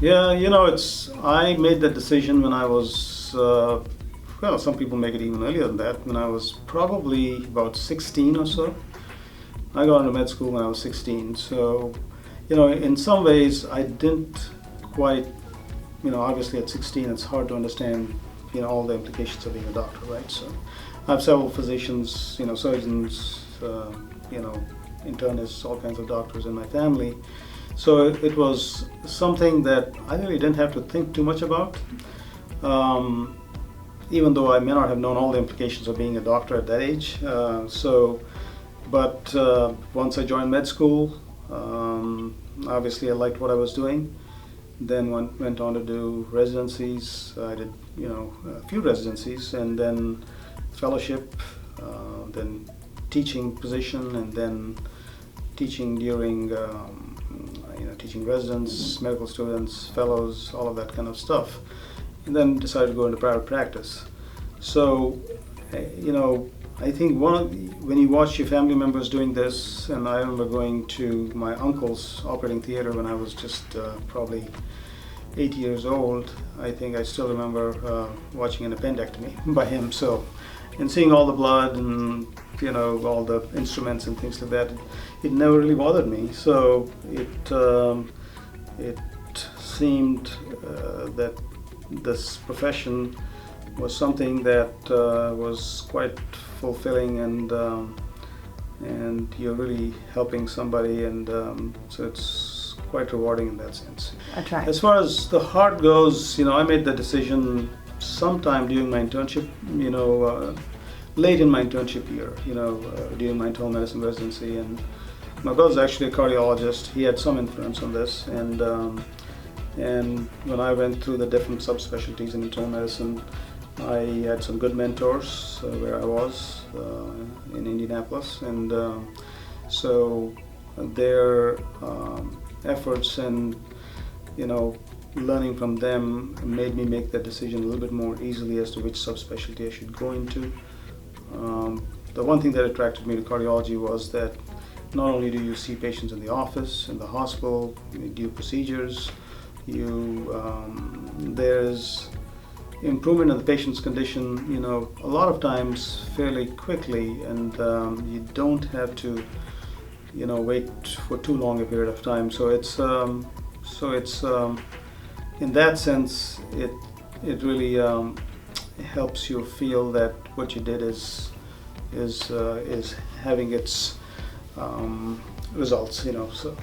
Yeah, I made that decision when I was, well, some people make it even earlier than that, when I was probably about 16 or so. I got into med school when I was 16. So, in some ways I didn't quite, obviously at 16 it's hard to understand, all the implications of being a doctor, right? So I have several physicians, surgeons, internists, all kinds of doctors in my family. So it was something that I really didn't have to think too much about, even though I may not have known all the implications of being a doctor at that age. But once I joined med school, obviously I liked what I was doing. Then went on to do residencies. I did, a few residencies, and then fellowship, then teaching position, and then teaching during teaching residents, medical students, fellows, all of that kind of stuff, and then decided to go into private practice. So, I think when you watch your family members doing this, and I remember going to my uncle's operating theater when I was just probably 8 years old. I think I still remember watching an appendectomy by him. So, and seeing all the blood and all the instruments and things like that, it never really bothered me. So it seemed that this profession was something that was quite fulfilling, and you're really helping somebody, and so it's quite rewarding in that sense. That's right. As far as the heart goes, I made the decision sometime during my internship, late in my internship year, during my internal medicine residency. And my brother's actually a cardiologist. He had some influence on this, and when I went through the different subspecialties in internal medicine, I had some good mentors where I was in Indianapolis, and so their efforts and learning from them made me make that decision a little bit more easily as to which subspecialty I should go into. The one thing that attracted me to cardiology was that not only do you see patients in the office, in the hospital, you do procedures, there's improvement in the patient's condition, a lot of times fairly quickly, and you don't have to, wait for too long a period of time. So it's in that sense, it really helps you feel that what you did is having its results, So.